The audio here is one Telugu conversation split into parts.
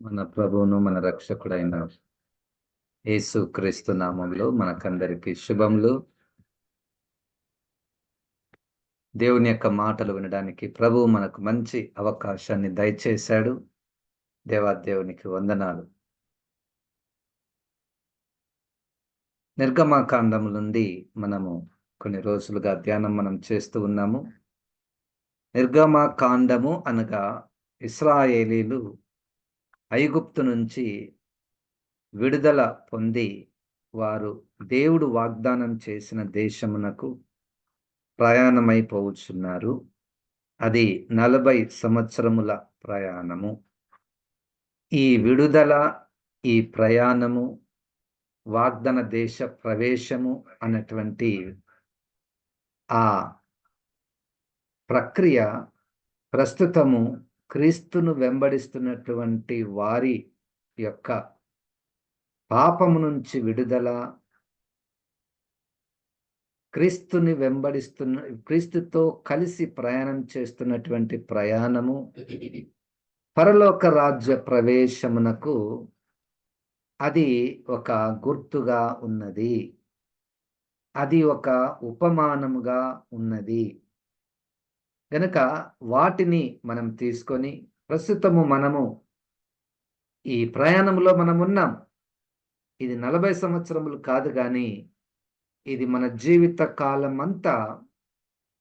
మన ప్రభువును మన రక్షకుడైన యేసు క్రీస్తు నామంలో మనకందరికి శుభములు. దేవుని యొక్క మాటలు వినడానికి ప్రభువు మనకు మంచి అవకాశాన్ని దయచేశాడు. దేవాదేవునికి వందనాలు. నిర్గమాకాండము నుండి మనము కొన్ని రోజులుగా ధ్యానం చేస్తూ ఉన్నాము. నిర్గమాకాండము అనగా ఇశ్రాయేలీలు ఐగుప్తు నుంచి విడుదల పొంది వారు దేవుడు వాగ్దానం చేసిన దేశమునకు ప్రయాణమైపోవచ్చున్నారు. అది 40 సంవత్సరముల ప్రయాణము. ఈ విడుదల, ఈ ప్రయాణము, వాగ్దాన దేశ ప్రవేశము అన్నటువంటి ఆ ప్రక్రియ ప్రస్తుతము క్రీస్తును వెంబడిస్తున్నటువంటి వారి యొక్క పాపము నుంచి విడుదల, క్రీస్తుతో కలిసి ప్రయాణం చేస్తున్నటువంటి ప్రయాణము, పరలోక రాజ్య ప్రవేశమునకు అది ఒక గుర్తుగా ఉన్నది. అది ఒక ఉపమానముగా ఉన్నది. గనుక వాటిని మనం తీసుకొని ప్రస్తుతము మనము ఈ ప్రయాణంలో ఉన్నాం. ఇది 40 సంవత్సరములు కాదు గాని ఇది మన జీవిత కాలమంతా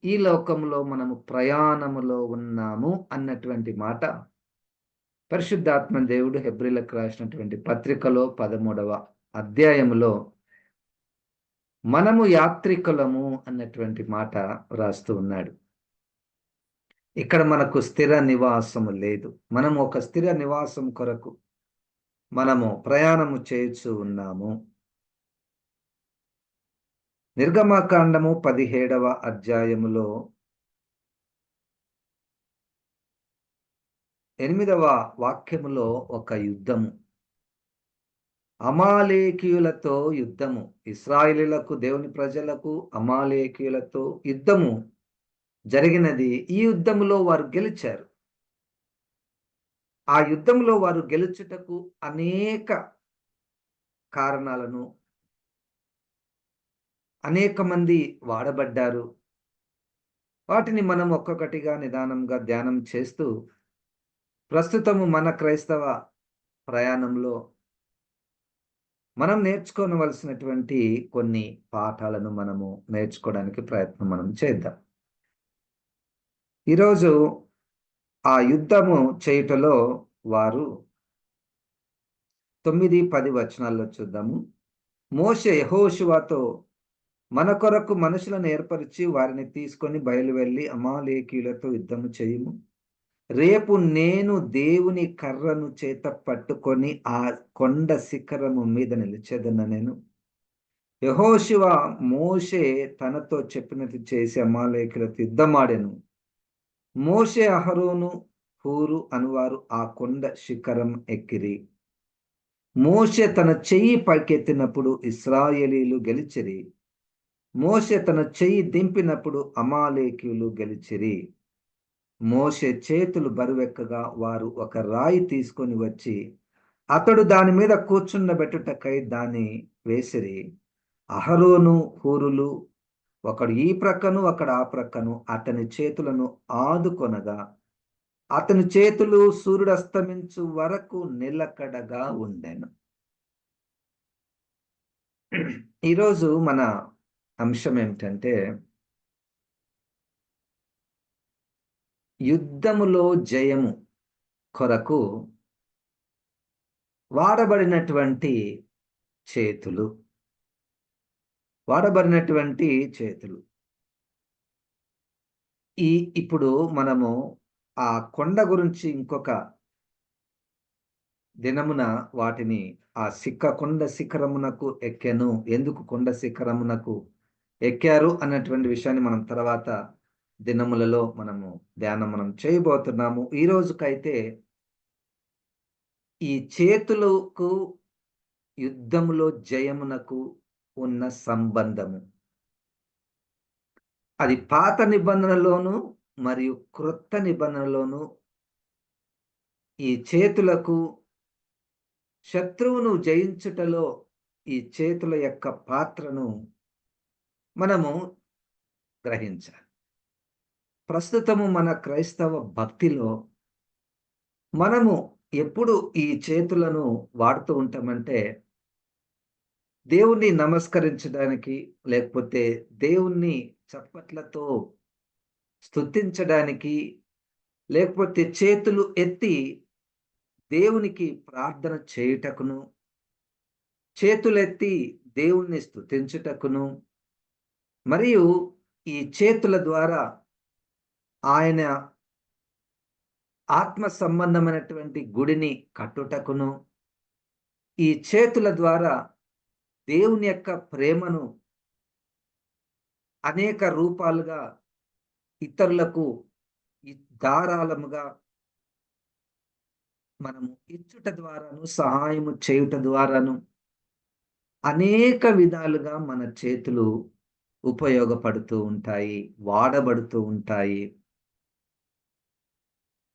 ఈ లోకంలో మనము ప్రయాణములో ఉన్నాము అన్నటువంటి మాట పరిశుద్ధాత్మ దేవుడు హెబ్రీలకు రాసినటువంటి పత్రికలో 13వ అధ్యాయములో మనము యాత్రికులము అన్నటువంటి మాట రాస్తూ ఉన్నాడు. ఇక్కడ మనకు స్థిర నివాసము లేదు. మనము ఒక స్థిర నివాసం కొరకు మనము ప్రయాణము చేస్తూ ఉన్నాము. నిర్గమాకాండము 17వ అధ్యాయములో 8వ వాక్యములో ఒక యుద్ధము, అమాలేకీయులతో యుద్ధము. ఇశ్రాయేలీయులకు, దేవుని ప్రజలకు అమాలేకీయులతో యుద్ధము జరిగినది. ఈ యుద్ధములో వారు గెలిచారు. ఆ యుద్ధంలో వారు గెలుచుటకు అనేక కారణాలను, అనేక మంది వాడబడ్డారు. వాటిని మనం ఒక్కొక్కటిగా నిదానంగా ధ్యానం చేస్తూ ప్రస్తుతము మన క్రైస్తవ ప్రయాణంలో మనం నేర్చుకోవలసినటువంటి కొన్ని పాఠాలను మనము నేర్చుకోవడానికి ప్రయత్నం చేద్దాం. ఈరోజు ఆ యుద్ధము చేయుటలో వారు 9-10 వచనాల్లో చూద్దాము. మోషే యెహోషువతో, మన కొరకు మనుషులను ఏర్పరిచి వారిని తీసుకొని బయలువెళ్ళి అమాలేకీయులతో యుద్ధము చేయుము. రేపు నేను దేవుని కర్రను చేత పట్టుకొని ఆ కొండ శిఖరము మీద నిలిచెదనెను. యెహోషువ మోషే తనతో చెప్పినట్టు చేసి అమాలేకీయులతో యుద్ధమాడెను. మోషే, అహరోను, హూరు అనువారు ఆ కొండ శిఖరం ఎక్కిరి. మోషే తన చెయ్యి పైకెత్తినప్పుడు ఇశ్రాయేలీయులు గెలిచిరి. మోషే తన చెయ్యి దింపినప్పుడు అమాలేకీయులు గెలిచిరి. మోషే చేతులు బరువెక్కగా వారు ఒక రాయి తీసుకొని వచ్చి అతడు దాని మీద కూర్చుండబెట్టుటకై దాన్ని వేసిరి. అహరోను, హూరులు ఒకడు ఈ ప్రక్కను ఒకడు ఆ ప్రక్కను అతని చేతులను ఆదుకొనగా అతని చేతులు సూర్యుడు అస్తమించు వరకు నిలకడగా ఉండెను. ఈరోజు మన అంశం ఏమిటంటే, యుద్ధములో జయము కొరకు వాడబడినటువంటి చేతులు. ఇప్పుడు మనము ఆ కొండ గురించి ఇంకొక దినమున వాటిని కొండ శిఖరమునకు ఎక్కెను, ఎందుకు కొండ శిఖరమునకు ఎక్కారు అన్నటువంటి విషయాన్ని మనం తర్వాత దినములలో ధ్యానం చేయబోతున్నాము. ఈ రోజుకైతే ఈ చేతులకు యుద్ధములో జయమునకు ఉన్న సంబంధము, అది పాత నిబంధనలోను మరియు క్రొత్త నిబంధనలోను ఈ చేతులకు శత్రువును జయించుటలో ఈ చేతుల యొక్క పాత్రను మనము గ్రహించాలి. ప్రస్తుతము మన క్రైస్తవ భక్తిలో మనము ఎప్పుడు ఈ చేతులను వాడుతూ ఉంటామంటే, దేవుణ్ణి నమస్కరించడానికి, లేకపోతే దేవుణ్ణి చప్పట్లతో స్తుతించడానికి, లేకపోతే చేతులు ఎత్తి దేవునికి ప్రార్థన చేయుటకును, చేతులెత్తి దేవుణ్ణి స్తుతించుటకును, మరియు ఈ చేతుల ద్వారా ఆయన ఆత్మ సంబంధమైనటువంటి గుడిని కట్టుటకును, ఈ చేతుల ద్వారా దేవుని యొక్క ప్రేమను అనేక రూపాలుగా ఇతరులకు ధారాళముగా మనము ఇచ్చుట ద్వారాను, సహాయము చేయుట ద్వారాను అనేక విధాలుగా మన చేతులు ఉపయోగపడుతూ ఉంటాయి, వాడబడుతూ ఉంటాయి.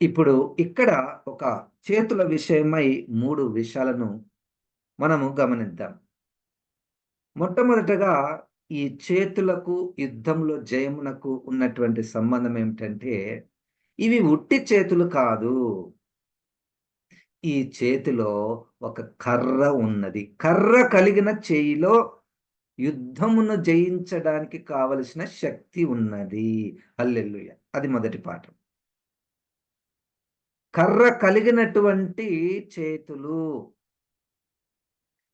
ఇప్పుడు ఇక్కడ ఒక చేతుల విషయమై 3 విషయాలను మనము గమనిద్దాం. మొట్టమొదటగా ఈ చేతులకు యుద్ధంలో జయమునకు ఉన్నటువంటి సంబంధం ఏమిటంటే, ఇవి ఉట్టి చేతులు కాదు. ఈ చేతిలో ఒక కర్ర ఉన్నది. కర్ర కలిగిన చేయిలో యుద్ధమును జయించడానికి కావలసిన శక్తి ఉన్నది. హల్లెలూయా! అది మొదటి పాఠం. కర్ర కలిగినటువంటి చేతులు.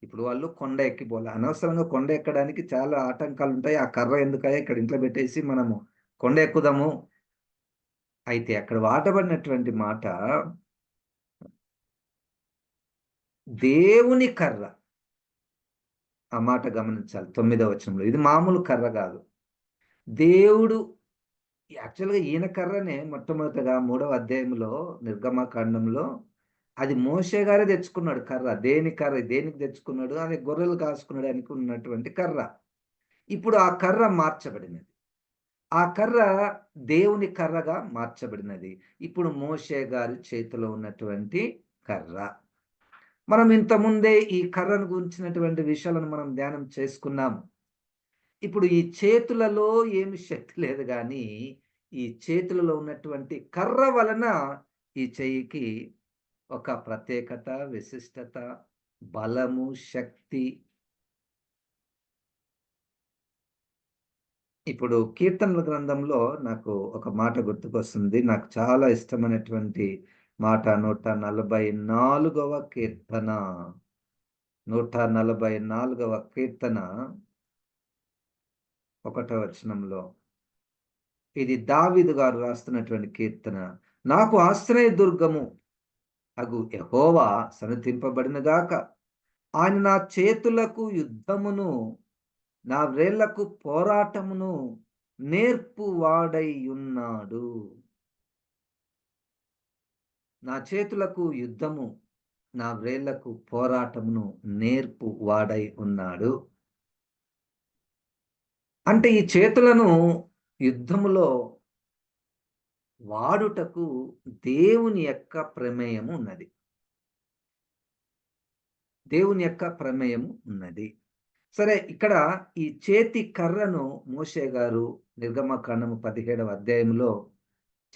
ఇప్పుడు వాళ్ళు కొండ ఎక్కిపోలే. అనవసరంగా కొండ ఎక్కడానికి చాలా ఆటంకాలుంటాయి. ఆ కర్ర ఎందుకయ్యా ఇక్కడ ఇంట్లో పెట్టేసి మనము కొండ ఎక్కుదాము. అయితే అక్కడ వాడబడినటువంటి మాట దేవుని కర్ర. ఆ మాట గమనించాలి 9వ వచనంలో. ఇది మామూలు కర్ర గాదు. దేవుడు యాక్చువల్‌గా ఈయన కర్రనే మొట్టమొదటగా 3వ అధ్యాయంలో నిర్గమకాండంలో అది మోషే గారే తెచ్చుకున్నాడు కర్ర. దేని కర్ర? దేనికి తెచ్చుకున్నాడు? అది గొర్రెలు కాసుకునడానికి ఉన్నటువంటి కర్ర. ఇప్పుడు ఆ కర్ర మార్చబడినది. ఆ కర్ర దేవుని కర్రగా మార్చబడినది. ఇప్పుడు మోషే గారి చేతిలో ఉన్నటువంటి కర్ర. మనం ఇంతకుముందే ఈ కర్రను గురించినటువంటి విషయాలను మనం ధ్యానం చేసుకున్నాం. ఇప్పుడు ఈ చేతులలో ఏమి శక్తి లేదు గానీ, ఈ చేతులలో ఉన్నటువంటి కర్ర వలన ఈ చెయ్యికి ఒక ప్రత్యేకత, విశిష్టత, బలము, శక్తి. ఇప్పుడు కీర్తనల గ్రంథంలో నాకు ఒక మాట గుర్తుకొస్తుంది. నాకు చాలా ఇష్టమైనటువంటి మాట 144వ కీర్తన. 144వ కీర్తన 1వ వచనంలో. ఇది దావీదు గారు రాస్తున్నటువంటి కీర్తన. నాకు ఆశ్రయదుర్గము అగు యెహోవా సన్నుతింపబడునుగాక. ఆయన నా చేతులకు యుద్ధమును, నా వ్రేళ్లకు పోరాటమును నేర్పువాడై ఉన్నాడు. నా చేతులకు యుద్ధము, నా వ్రేళ్లకు పోరాటమును నేర్పువాడై ఉన్నాడు. అంటే ఈ చేతులను యుద్ధములో వాడుటకు దేవుని యొక్క ప్రమేయము ఉన్నది. దేవుని యొక్క ప్రమేయము ఉన్నది. సరే, ఇక్కడ ఈ చేతి కర్రను మోషే గారు నిర్గమకాండము 17వ అధ్యాయంలో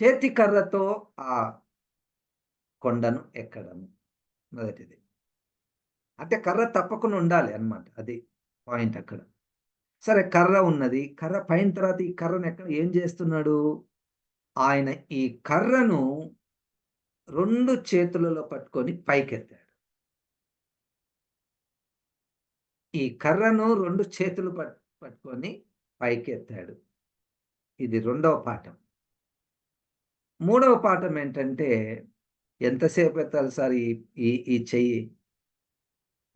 చేతి కర్రతో ఆ కొండను ఎక్కడము మొదటిది. అంటే కర్ర తప్పకుండా ఉండాలి అన్నమాట. అది పాయింట్ అక్కడ. సరే, కర్ర ఉన్నది. కర్ర పైన తర్వాత ఈ కర్రను ఏం చేస్తున్నాడు? ఆయన ఈ కర్రను 2 చేతులలో పట్టుకొని పైకెత్తాడు. ఈ కర్రను 2 చేతులు పట్టుకొని పైకెత్తాడు. ఇది 2వ పాఠం. 3వ పాఠం ఏంటంటే, ఎంతసేపు ఎత్తాలి సార్ ఈ ఈ ఈ చెయ్యి?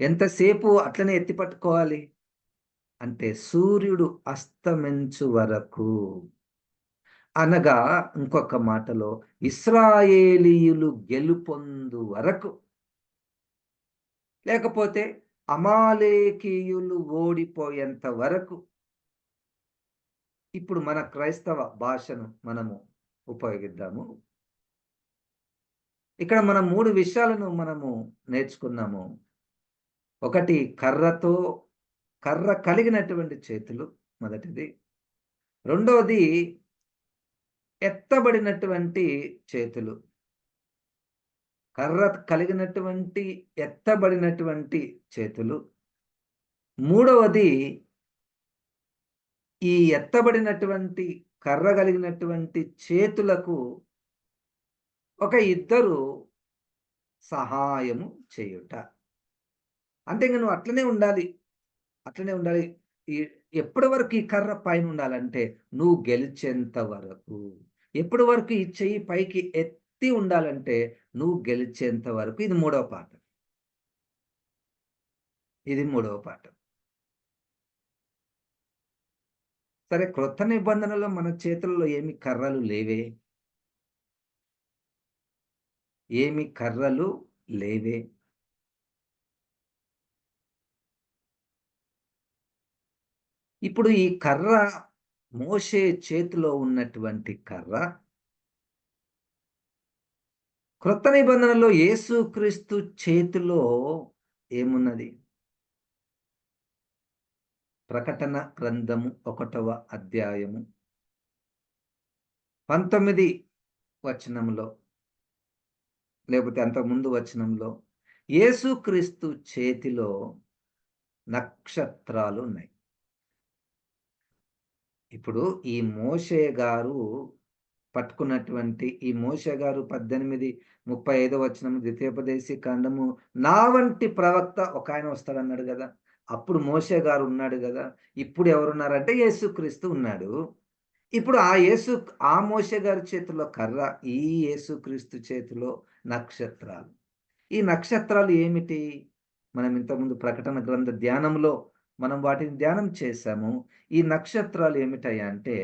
ఎంతసేపు అట్లనే ఎత్తి పట్టుకోవాలి? అంటే సూర్యుడు అస్తమించు వరకు. అనగా ఇంకొక మాటలో ఇశ్రాయేలీయులు గెలుపొందు వరకు. లేకపోతే అమాలేకీయులు ఓడిపోయేంత వరకు. ఇప్పుడు మన క్రైస్తవ భాషను మనము ఉపయోగిద్దాము. ఇక్కడ మనం 3 విషయాలను మనము నేర్చుకున్నాము. ఒకటి కర్ర కలిగినటువంటి చేతులు మొదటిది. రెండవది ఎత్తబడినటువంటి చేతులు. కర్ర కలిగినటువంటి ఎత్తబడినటువంటి చేతులు. మూడవది ఈ ఎత్తబడినటువంటి కర్ర కలిగినటువంటి చేతులకు ఒక ఇద్దరు సహాయము చేయుట. అంటే ఇంక నువ్వు అట్లనే ఉండాలి. అట్లనే ఉండాలి. ఈ ఎప్పటి వరకు ఈ కర్ర పైన ఉండాలంటే నువ్వు గెలిచేంత వరకు. ఎప్పటి వరకు ఈ చెయ్యి పైకి ఎత్తి ఉండాలంటే నువ్వు గెలిచేంత వరకు. ఇది మూడవ పాఠం. ఇది మూడవ పాఠం. సరే, క్రొత్త నిబంధనలో మన చేతుల్లో ఏమి కర్రలు లేవే. ఏమి కర్రలు లేవే. ఇప్పుడు ఈ కర్ర, మోషే చేతిలో ఉన్నటువంటి కర్ర, క్రొత్త నిబంధనలో యేసుక్రీస్తు చేతిలో ఏమున్నది? ప్రకటన గ్రంథము 1వ అధ్యాయము 19 వచనంలో, లేకపోతే అంతకుముందు వచనంలో యేసుక్రీస్తు చేతిలో నక్షత్రాలు ఉన్నాయి. ఇప్పుడు ఈ మోషే గారు పట్టుకున్నటువంటి ఈ మోషే గారు 18:35 వచనం ద్వితీయోపదేశ కాండము, నా వంటి ప్రవక్త ఒక ఆయన వస్తాడన్నాడు కదా. అప్పుడు మోషే గారు ఉన్నాడు కదా. ఇప్పుడు ఎవరున్నారంటే యేసుక్రీస్తు ఉన్నాడు. ఇప్పుడు ఆ మోషే గారి చేతిలో కర్ర, ఈ యేసుక్రీస్తు చేతిలో నక్షత్రాలు. ఈ నక్షత్రాలు ఏమిటి? మనం ఇంతకుముందు ప్రకటన గ్రంథ ధ్యానంలో మనం వాటిని ధ్యానం చేశాము. ఈ నక్షత్రాలు ఏమిటయ్యా అంటే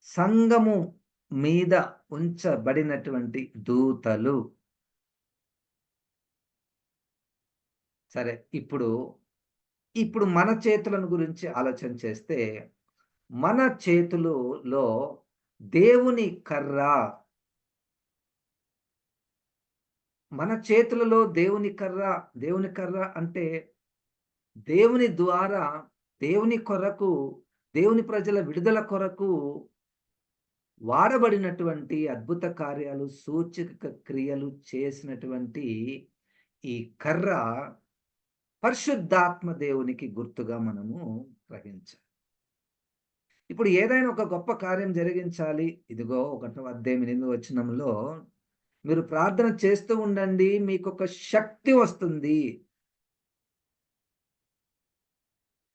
సంఘము మీద ఉంచబడినటువంటి దూతలు. సరే, ఇప్పుడు మన చేతులను గురించి ఆలోచన చేస్తే, మన చేతులలో దేవుని కర్ర, మన చేతులలో దేవుని కర్ర అంటే దేవుని ద్వారా, దేవుని కొరకు, దేవుని ప్రజల విడుదల కొరకు వాడబడినటువంటి అద్భుత కార్యాలు, సూచక క్రియలు చేసినటువంటి ఈ కర్ర పరిశుద్ధాత్మ దేవునికి గుర్తుగా మనము గ్రహించాలి. ఇప్పుడు ఏదైనా ఒక గొప్ప కార్యం జరిగించాలి. ఇదిగో 1వ అధ్యాయం 8వ వచనంలో మీరు ప్రార్థన చేస్తూ ఉండండి, మీకొక శక్తి వస్తుంది.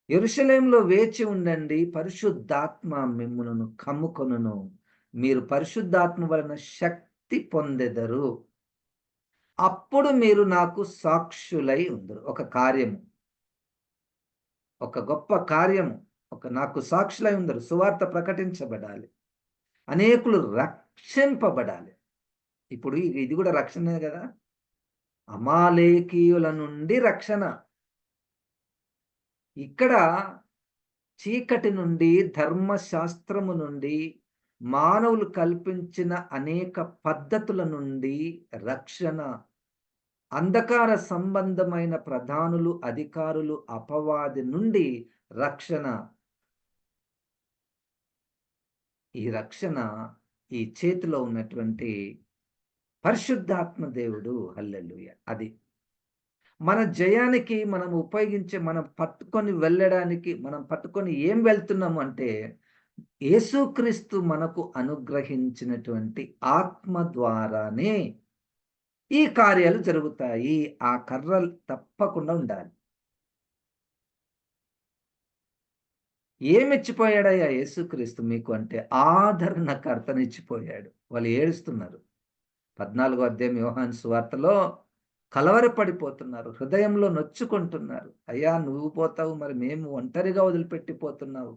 యెరూషలేములో వేచి ఉండండి, పరిశుద్ధాత్మ మిమ్ములను కమ్ముకొనును. మీరు పరిశుద్ధాత్మ వలన శక్తి పొందెదరు. అప్పుడు మీరు నాకు సాక్షులై ఉందురు. ఒక కార్యము, ఒక గొప్ప కార్యము, నాకు సాక్షులై ఉందరు. సువార్త ప్రకటించబడాలి. అనేకులు రక్షింపబడాలి. ఇప్పుడు ఇది కూడా రక్షణే కదా. అమాలేకీయుల నుండి రక్షణ. ఇక్కడ చీకటి నుండి, ధర్మశాస్త్రము నుండి, మానవులు కల్పించిన అనేక పద్ధతుల నుండి రక్షణ. అంధకార సంబంధమైన ప్రధానులు, అధికారులు, అపవాది నుండి రక్షణ. ఈ రక్షణ ఈ చేతిలో ఉన్నటువంటి పరిశుద్ధాత్మ దేవుడు. హల్లెలూయా. అది మన జయానికి మనం ఉపయోగించే, మనం పట్టుకొని వెళ్ళడానికి, మనం పట్టుకొని ఏం వెళ్తున్నాము అంటే యేసుక్రీస్తు మనకు అనుగ్రహించినటువంటి ఆత్మ ద్వారానే ఈ కార్యాలు జరుగుతాయి. ఆ కర్రలు తప్పకుండా ఉండాలి. ఏమిచ్చిపోయాడయ్యా యేసుక్రీస్తు మీకు అంటే ఆదరణకర్తనిచ్చిపోయాడు. వాళ్ళు ఏడుస్తున్నారు. 14వ అధ్యాయం యోహాను సువార్తలో కలవరపడిపోతున్నారు. హృదయంలో నొచ్చుకుంటున్నారు. అయ్యా, నువ్వు పోతావు, మరి మేము ఒంటరిగా వదిలిపెట్టిపోతున్నావు.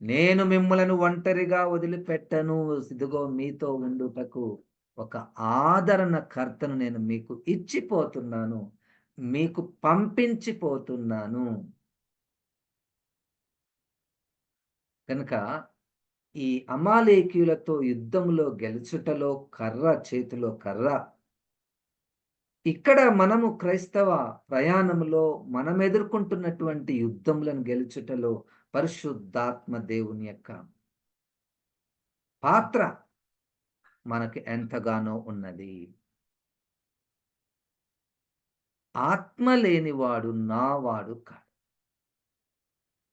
నేను మిమ్మలను ఒంటరిగా వదిలిపెట్టను. ఇదిగో మీతో ఉండుటకు ఒక ఆదరణకర్తను నేను మీకు ఇచ్చిపోతున్నాను. మీకు పంపించిపోతున్నాను. కనుక ఈ అమాలేకీయులతో యుద్ధములో గెలుచుటలో చేతిలో కర్ర ఇక్కడ మనము క్రైస్తవ ప్రయాణంలో మనం ఎదుర్కొంటున్నటువంటి యుద్ధములను గెలుచుటలో పరిశుద్ధాత్మ దేవుని యొక్క పాత్ర మనకి ఎంతగానో ఉన్నది. ఆత్మ లేనివాడు నావాడు కాడు.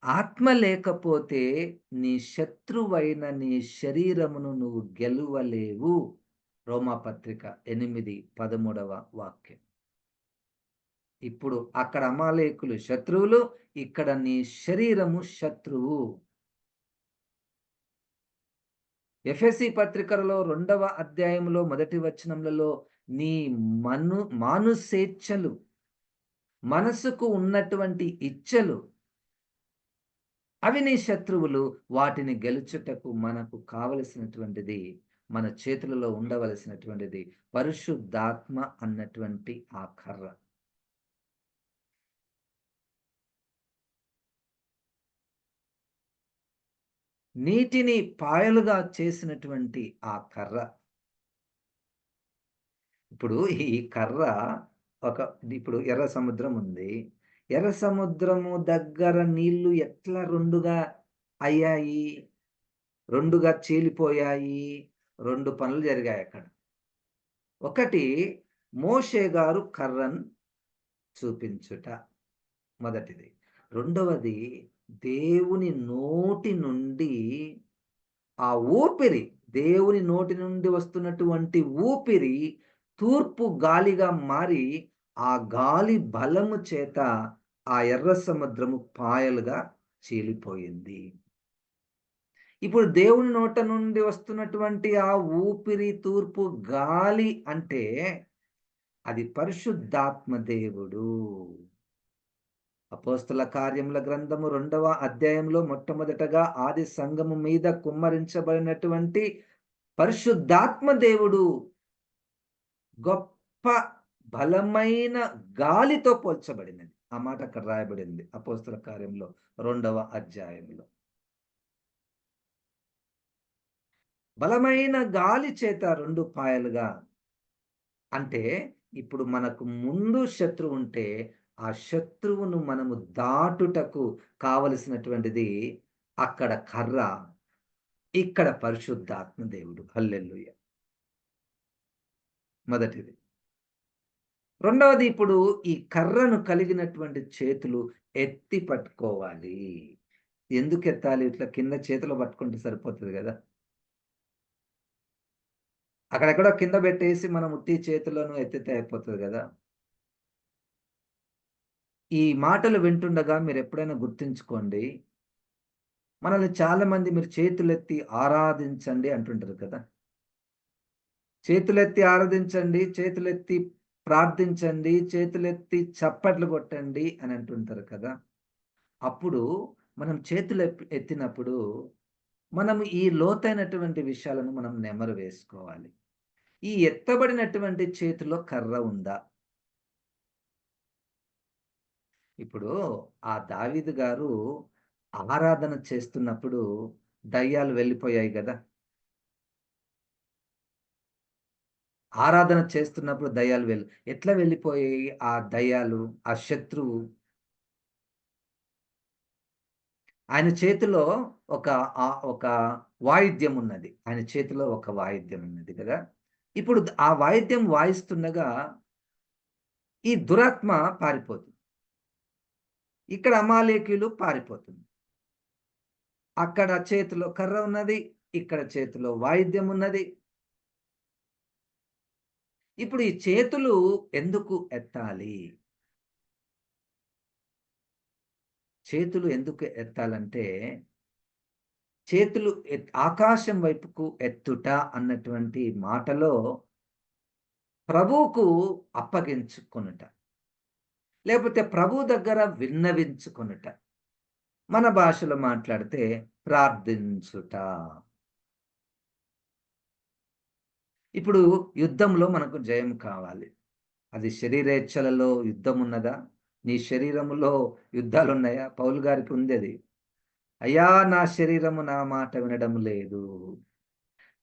ఆత్మ లేకపోతే నీ శత్రువైన నీ శరీరమును నువ్వు గెలువలేవు. రోమాపత్రిక 8:13 వాక్యం. ఇప్పుడు అక్కడ అమాలేకులు శత్రువులు, ఇక్కడ నీ శరీరము శత్రువు. ఎఫెసీ పత్రికలో 2వ అధ్యాయంలో మొదటి వచనములలో నీ మానుసేచ్ఛలు, మనసుకు ఉన్నటువంటి ఇచ్ఛలు అవి నీ శత్రువులు. వాటిని గెలుచుటకు మనకు కావలసినటువంటిది, మన చేతులలో ఉండవలసినటువంటిది పరిశుద్ధాత్మ అన్నటువంటి ఆ కర్ర. నీటిని పాయలుగా చేసినటువంటి ఆ కర్ర. ఇప్పుడు ఈ కర్ర ఇప్పుడు ఎర్ర సముద్రం ఉంది. ఎర్ర సముద్రము దగ్గర నీళ్లు ఎట్లా రెండుగా అయ్యాయి, రెండుగా చీలిపోయాయి. 2 పనులు జరిగాయి అక్కడ. ఒకటి, మోషే గారు కర్రను చూపించుట మొదటిది. రెండవది, దేవుని నోటి నుండి ఆ ఊపిరి, దేవుని నోటి నుండి వస్తున్నటువంటి ఊపిరి తూర్పు గాలిగా మారి ఆ గాలి బలము చేత ఆ ఎర్ర సముద్రము పాయలుగా చీలిపోయింది. ఇప్పుడు దేవుని నోట నుండి వస్తున్నటువంటి ఆ ఊపిరి, తూర్పు గాలి అంటే అది పరిశుద్ధాత్మ దేవుడు. అపోస్తల కార్యముల గ్రంథము 2వ అధ్యాయంలో మొట్టమొదటగా ఆది సంఘము మీద కుమ్మరించబడినటువంటి పరిశుద్ధాత్మ దేవుడు గొప్ప బలమైన గాలితో పోల్చబడినది. ఆ మాట అక్కడ రాయబడింది అపోస్తల కార్యంలో 2వ అధ్యాయంలో. బలమైన గాలి చేత 2 పాయలుగా. అంటే ఇప్పుడు మనకు ముందు శత్రువు ఉంటే ఆ శత్రువును మనము దాటుటకు కావలసినటువంటిది అక్కడ కర్ర, ఇక్కడ పరిశుద్ధాత్మ దేవుడు. హల్లెలూయా. మొదటిది. రెండవది, ఇప్పుడు ఈ కర్రను కలిగినటువంటి చేతులు ఎత్తి పట్టుకోవాలి. ఎందుకు ఎత్తాలి? ఇట్లా కింద చేతిలో పట్టుకుంటే సరిపోతది గదా! అక్కడెక్కడో కింద పెట్టేసి మనం ఉట్టి చేతులను ఎత్తితే అయిపోతది గదా! ఈ మాటలు వింటుండగా మీరెప్పుడైనా గుర్తుంచుకోండి. మనల్ని చాలామంది మీరు చేతులెత్తి ఆరాధించండి అంటుంటారు కదా! చేతులెత్తి ఆరాధించండి, చేతులెత్తి ప్రార్థించండి, చేతులెత్తి చప్పట్లు కొట్టండి అని అంటుంటారు కదా! అప్పుడు మనం ఎత్తినప్పుడు మనం ఈ లోతైనటువంటి విషయాలను మనం నెమరు వేసుకోవాలి. ఈ ఎత్తబడినటువంటి చేతిలో కర్ర ఉందా? ఇప్పుడు ఆ దావీదు గారు ఆరాధన చేస్తున్నప్పుడు దయ్యాలు వెళ్ళిపోయాయి గదా! ఆరాధన చేస్తున్నప్పుడు దయ్యాలు ఎట్లా వెళ్ళిపోయాయి ఆ దయ్యాలు, ఆ శత్రువు? ఆయన చేతిలో ఒక ఒక వాయిద్యం ఉన్నది. ఆయన చేతిలో ఒక వాయిద్యం ఉన్నది కదా! ఇప్పుడు ఆ వాయిద్యం వాయిస్తుండగా ఈ దురాత్మ పారిపోతుంది. ఇక్కడ అమాలేకీయులు పారిపోతుంది. అక్కడ చేతిలో కర్ర ఉన్నది. ఇక్కడ చేతిలో వాయిద్యం ఉన్నది. ఇప్పుడు ఈ చేతులు ఎందుకు ఎత్తాలి? చేతులు ఎందుకు ఎత్తాలంటే, చేతులు ఆకాశం వైపుకు ఎత్తుట అన్నటువంటి మాటలో ప్రభువుకు అప్పగించుకొనుట. లేకపోతే ప్రభువు దగ్గర విన్నవించుకొనుట. మన భాషలో మాట్లాడితే ప్రార్థించుట. ఇప్పుడు యుద్ధంలో మనకు జయం కావాలి. అది శరీరేచ్ఛలలో యుద్ధం ఉన్నదా? నీ శరీరములో యుద్ధాలున్నాయా? పౌలు గారికి ఉందది. అయ్యా! నా శరీరము నా మాట వినడం లేదు.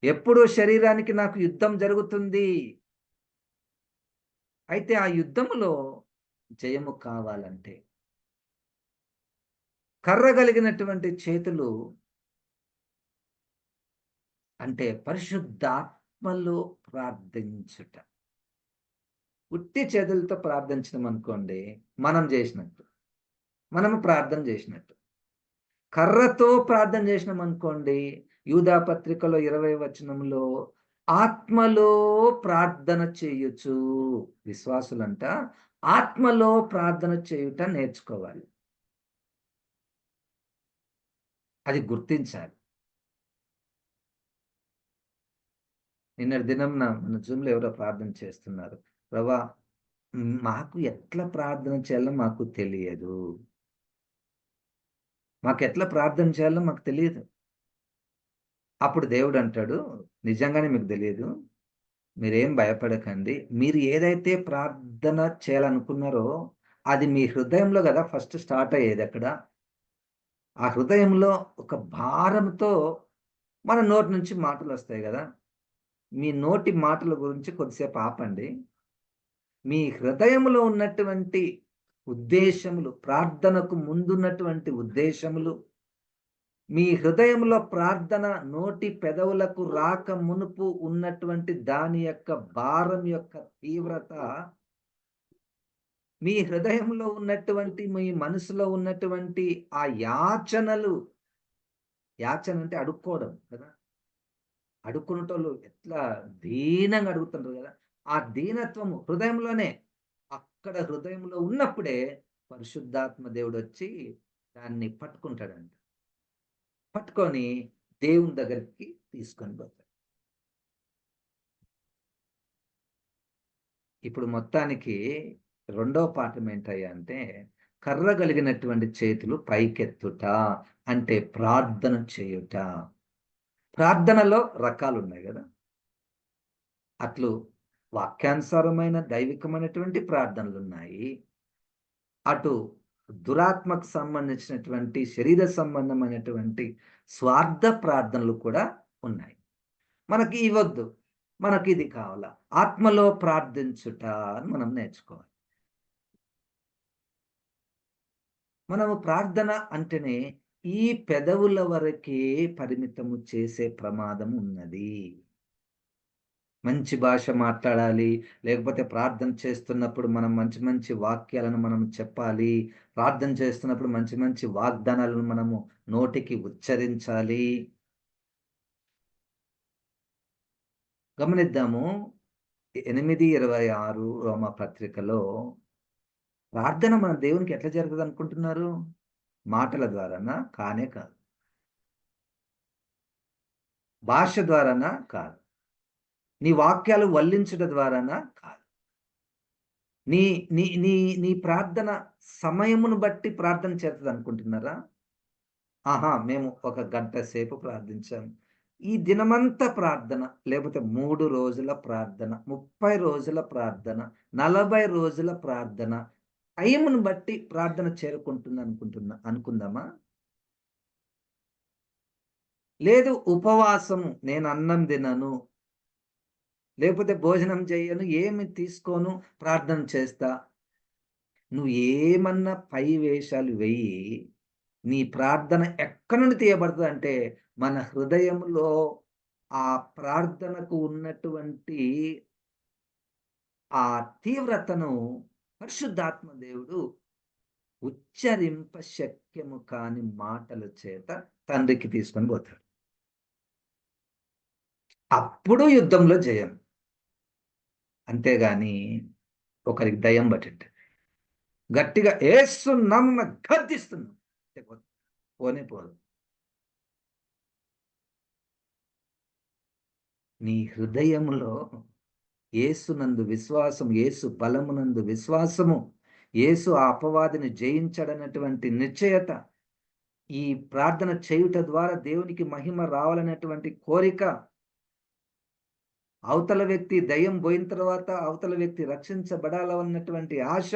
ఎప్పుడు శరీరానికి నాకు యుద్ధం జరుగుతుంది. అయితే ఆ యుద్ధములో జయము కావాలంటే కర్ర కలిగినటువంటి చేతులు అంటే పరిశుద్ధాత్మలో ప్రార్థించుట. ఉట్టి చేతులతో ప్రార్థించడం అనుకోండి, మనం చేసినట్టు. మనము ప్రార్థన చేసినట్టు. కర్రతో ప్రార్థన చేసినామనుకోండి, యూదా పత్రికలో 20 వచనంలో ఆత్మలో ప్రార్థన చేయొచ్చు. విశ్వాసులంట ఆత్మలో ప్రార్థన చేయుట నేర్చుకోవాలి. అది గుర్తించాలి. నిన్నటి దినంన మన జూమ్‌లో ఎవరో ప్రార్థన చేస్తున్నారు. ప్రభా మాకు ఎట్లా ప్రార్థన చేయాలో మాకు తెలియదు. మాకెట్లా ప్రార్థన చేయాలో మాకు తెలీదు. అప్పుడు దేవుడంటాడు, నిజంగానే మీకు తెలీదు. మీరేం భయపడకండి. మీరు ఏదైతే ప్రార్థన చేయాలనుకున్నారో, అది మీ హృదయంలో గదా ఫస్ట్ స్టార్ట్ అయ్యేదక్కడ. ఆ హృదయంలో ఒక భారంతో మన నోటి నుంచి మాటలొస్తాయి గదా! మీ నోటి మాటల గురించి కొద్దిసేపు ఆపండి. మీ హృదయంలో ఉన్నటువంటి ఉద్దేశములు, ప్రార్థనకు ముందున్నటువంటి ఉద్దేశములు, మీ హృదయంలో ప్రార్థన నోటి పెదవులకు రాక మునుపు ఉన్నటువంటి దాని యొక్క భారం యొక్క తీవ్రత, మీ హృదయంలో ఉన్నటువంటి, మీ మనసులో ఉన్నటువంటి ఆ యాచనలు, యాచన అంటే అడుక్కోవడం కదా! అడుక్కునేటోళ్ళు ఎట్లా దీనంగా అడుగుతుంటారు గదా! ఆ దీనత్వము హృదయంలోనే, అక్కడ హృదయంలో ఉన్నప్పుడే పరిశుద్ధాత్మ దేవుడొచ్చి దాన్ని పట్టుకుంటాడంట. పట్టుకొని దేవుని దగ్గరికి తీసుకొని పోతాడు. ఇప్పుడు మొత్తానికి రెండో పాఠం ఏంటయ్యా అంటే, కర్ర గలిగినటువంటి చేతులు పైకెత్తుట అంటే ప్రార్థన చేయుట. ప్రార్థనలో రకాలున్నాయి గదా! అట్లు వాక్యానుసారమైన దైవికమైనటువంటి ప్రార్థనలున్నాయి. అటు దురాత్మకు సంబంధించినటువంటి శరీర సంబంధమైనటువంటి స్వార్థ ప్రార్థనలు కూడా ఉన్నాయి. మనకి ఇవొద్దు. మనకిది కావాలా. ఆత్మలో ప్రార్థించుట అని మనం నేర్చుకోవాలి. మనము ప్రార్థన అంటేనే ఈ పెదవుల వరకే పరిమితము చేసే ప్రమాదం ఉన్నది. మంచి భాష మాట్లాడాలి. లేకపోతే ప్రార్థన చేస్తున్నప్పుడు మనం మంచి మంచి వాక్యాలను మనం చెప్పాలి. ప్రార్థన చేస్తున్నప్పుడు మంచి మంచి వాగ్దానాలను మనము నోటికి ఉచ్చరించాలి. గమనిద్దాము 8:26 రోమా పత్రికలో ప్రార్థన మన దేవునికి ఎట్లా జరుగుతదనుకుంటున్నారు? మాటల ద్వారానా? కానే కాదు. భాష ద్వారానా? కాదు. నీ వాక్యాలు వల్లించుట ద్వారానా? కాదు. నీ నీ నీ నీ ప్రార్థన సమయమును బట్టి ప్రార్థన చేస్తదనుకుంటున్నారా? ఆహా! మేము ఒక గంట సేపు ప్రార్థించాం. ఈ దినమంతా ప్రార్థన, లేకపోతే 3 రోజుల ప్రార్థన, 30 రోజుల ప్రార్థన, 40 రోజుల ప్రార్థన, టైమును బట్టి ప్రార్థన అనుకుందామా? లేదు ఉపవాసము, నేను అన్నం తినను, లేకపోతే భోజనం చెయ్యను, ఏమి తీసుకోను, ప్రార్థన చేస్తా. నువ్వు ఏమన్నా పై వేషాలు వెయ్యి, నీ ప్రార్థన ఎక్కడి నుండి తీయబడతదంటే, మన హృదయంలో ఆ ప్రార్థనకు ఉన్నటువంటి ఆ తీవ్రతను పరిశుద్ధాత్మ దేవుడు ఉచ్చరింప శక్యము కాని మాటల చేత తండ్రికి తీసుకొని పోతాడు. అప్పుడు యుద్ధంలో జయం. అంతేగాని ఒకరికి దయ్యం పట్టింటది. గట్టిగా యేసు నామమున గద్దిస్తున్నాం. పోనే పోదు. నీ హృదయములో యేసునందు విశ్వాసం, యేసు బలమునందు విశ్వాసము, యేసు ఆ అపవాదిని జయించాడన్నటువంటి నిశ్చయత, ఈ ప్రార్థన చేయుట ద్వారా దేవునికి మహిమ రావాలనేటువంటి కోరిక, అవతల వ్యక్తి దయ్యం పోయిన తర్వాత అవతల వ్యక్తి రక్షించబడాలన్నటువంటి ఆశ,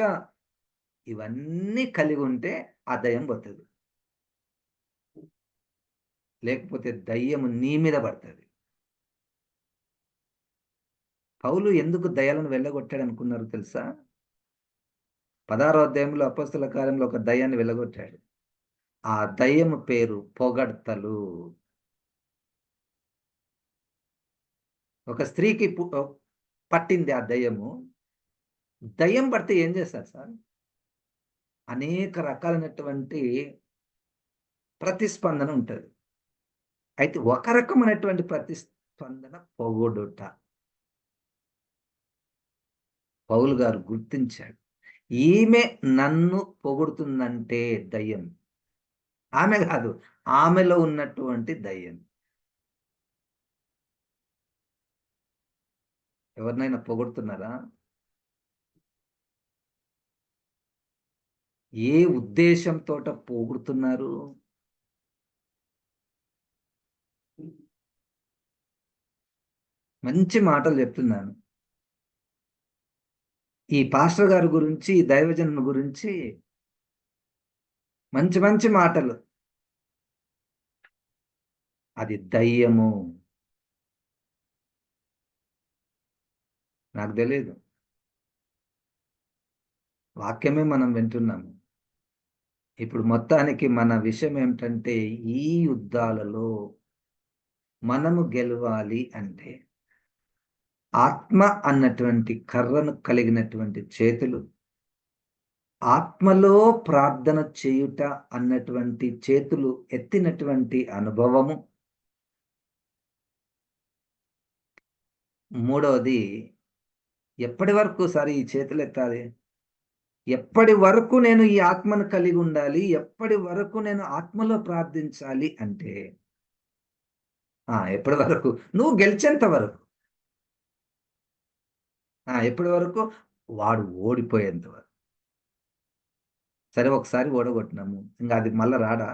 ఇవన్నీ కలిగి ఉంటే ఆ దయ్యం పోతది. లేకపోతే దయ్యము నీ మీద పడతది. పౌలు ఎందుకు దయ్యాలను వెళ్ళగొట్టాడు అనుకున్నారు తెలుసా? 16వ అధ్యాయంలో అపోస్తల కార్యంలో ఒక దయ్యాన్ని వెళ్ళగొట్టాడు. ఆ దయ్యము పేరు పొగడ్తలు. ఒక స్త్రీకి పట్టింది ఆ దయ్యము. దయ్యం పడితే ఏం చేస్తారు సార్? అనేక రకాలైనటువంటి ప్రతిస్పందన ఉంటది. అయితే ఒక రకమైనటువంటి ప్రతిస్పందన పొగుడుట. పౌలు గారు గుర్తించాడు. ఈమె నన్ను పొగుడుతుందంటే దయ్యం. ఆమె కాదు, ఆమెలో ఉన్నటువంటి దయ్యం. ఎవరినైనా పొగుడుతున్నారా? ఏ ఉద్దేశంతోట పొగుడుతున్నారు? మంచి మాటలు చెప్తున్నాను. ఈ పాస్టర్ గారి గురించి, ఈ దైవజనుల గురించి మంచి మంచి మాటలు. అది దయ్యము. నాకు తెలియదు. వాక్యమే మనం వింటున్నాము. ఇప్పుడు మొత్తానికి మన విషయం ఏమిటంటే, ఈ యుద్ధాలలో మనము గెలవాలి అంటే ఆత్మ అన్నటువంటి కర్రను కలిగినటువంటి చేతులు, ఆత్మలో ప్రార్థన చేయుట అన్నటువంటి చేతులు ఎత్తినటువంటి అనుభవము. మూడవది, ఎప్పటి వరకు సార్ ఈ చేతులు ఎత్తాలి? ఎప్పటి వరకు నేను ఈ ఆత్మను కలిగి ఉండాలి? ఎప్పటి వరకు నేను ఆత్మలో ప్రార్థించాలి అంటే, ఎప్పటి వరకు? నువ్వు గెలిచేంత వరకు. ఎప్పటి వరకు? వాడు ఓడిపోయేంత వరకు. సరే, ఒకసారి ఓడగొట్టినాము. ఇంక అది మళ్ళా రాడా?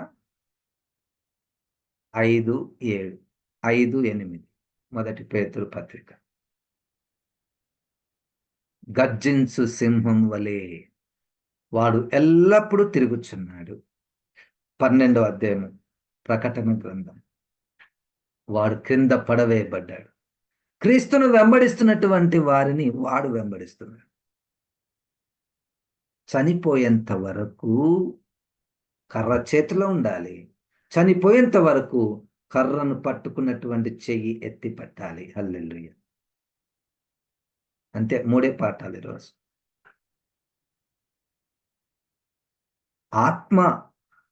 5, 7, 5, 8. మొదటి పేతురు పత్రిక. గర్జించు సింహం వలె వాడు ఎల్లప్పుడూ తిరుగుచున్నాడు. 12వ అధ్యాయము ప్రకటన గ్రంథం. వాడు క్రింద పడవేయబడ్డాడు. క్రీస్తును వెంబడిస్తున్నటువంటి వారిని వాడు వెంబడిస్తున్నాడు. చనిపోయేంత వరకు కర్ర చేతిలో ఉండాలి. చనిపోయేంత వరకు కర్రను పట్టుకున్నటువంటి చెయ్యి ఎత్తి పట్టాలి. హల్లెలూయా. అంతే, 3 పాఠాలు ఈరోజు. ఆత్మ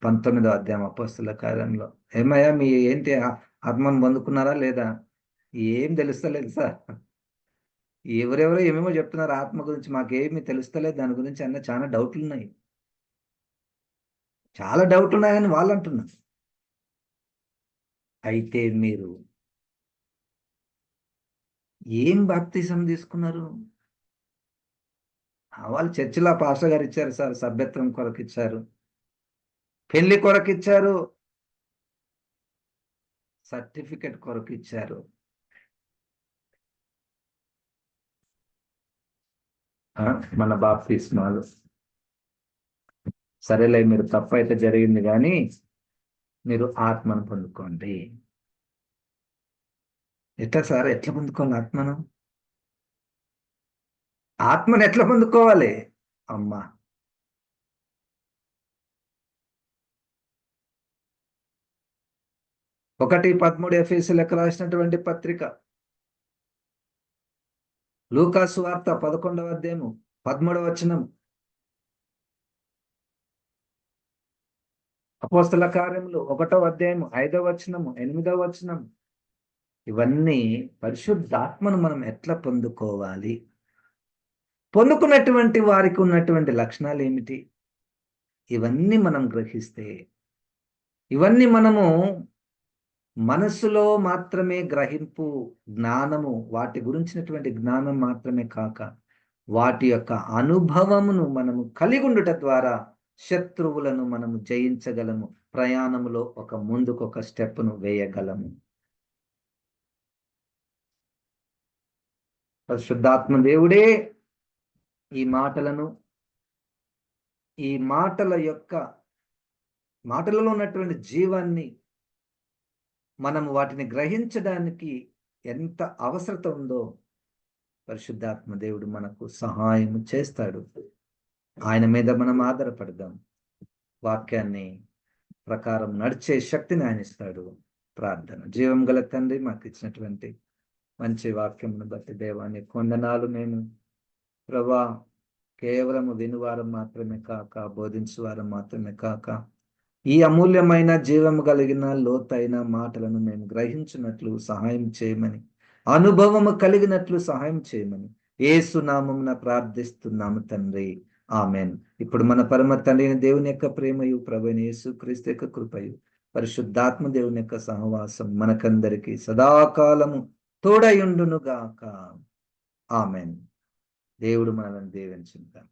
19వ అధ్యాయం అపోస్తల కార్యంలో. ఏమయ్యా మీ ఏంటి ఆత్మను పొందుకున్నారా లేదా? ఏం తెలుస్తలేదు సార్. ఎవరెవరో ఏమేమో చెప్తున్నారు ఆత్మ గురించి, మాకేమి తెలుస్తలేదు దాని గురించి అన్న చాలా డౌట్లున్నాయి. చాలా డౌట్లున్నాయని వాళ్ళు అంటున్నారు. అయితే మీరు ఏం బాప్తిసం తీసుకున్నారు? వాళ్ళు చర్చిలో పాస్టర్ గారు ఇచ్చారు సార్, సభ్యత్వం కొరకు ఇచ్చారు, పెళ్లి కొరకు ఇచ్చారు, సర్టిఫికెట్ కొరకు ఇచ్చారు. మన బాప్తిస్మాలు. సరేలే, మీరు తప్పు అయితే జరిగింది కానీ మీరు ఆత్మను పొందుకోండి. ఎట్లా సార్, ఎట్లా పొందుకోవాలి ఆత్మను? ఆత్మను ఎట్లా పొందుకోవాలి? అమ్మా, 1:13 ఎఫెసీయులకు రాసినటువంటి పత్రిక. లూకా సువార్త 11వ అధ్యాయము 13వ వచనం. అపోస్తల కార్యములు 1వ అధ్యాయము 5వ వచనము, 8వ వచనం. ఇవన్నీ పరిశుద్ధాత్మను మనం ఎట్లా పొందుకోవాలి? పొందుకున్నటువంటి వారికి ఉన్నటువంటి లక్షణాలు ఏమిటి? ఇవన్నీ మనం గ్రహిస్తే, ఇవన్నీ మనము మనస్సులో మాత్రమే గ్రహింపు, జ్ఞానము, వాటి గురించినటువంటి జ్ఞానం మాత్రమే కాక వాటి యొక్క అనుభవమును మనము కలిగి ఉండుట ద్వారా శత్రువులను మనము జయించగలము. ప్రయాణములో ముందుకొక స్టెప్ను వేయగలము. పరిశుద్ధాత్మ దేవుడే ఈ మాటలను, ఈ మాటలలో ఉన్నటువంటి జీవాన్ని మనము వాటిని గ్రహించడానికి ఎంత అవసరత ఉందో పరిశుద్ధాత్మ దేవుడు మనకు సహాయం చేస్తాడు. ఆయన మీద మనం ఆధారపడదాం. వాక్యాన్ని ప్రకారం నడిచే శక్తిని ఆయన ఇస్తాడు. ప్రార్థన. జీవం గల తండ్రి, మాకు ఇచ్చినటువంటి మంచి వాక్యమును బట్టి దేవాన్ని వందనాలు. మేము ప్రభా కేవలము వినువారం మాత్రమే కాక, బోధించువారం మాత్రమే కాక, ఈ అమూల్యమైన జీవము కలిగిన లోతైన మాటలను మేము గ్రహించినట్లు సహాయం చేయమని, అనుభవము కలిగినట్లు సహాయం చేయమని యేసు నామమున ప్రార్థిస్తున్నాము తండ్రి. ఆమెన్. ఇప్పుడు మన పరమ తండ్రి దేవుని యొక్క ప్రేమయు, ప్రభువైన యేసు క్రీస్తు యొక్క కృపయు, పరిశుద్ధాత్మ దేవుని యొక్క సహవాసం మనకందరికి సదాకాలము తోడయుండును గాక. ఆమెన్. దేవుడు మనల్ని దీవించును గాక.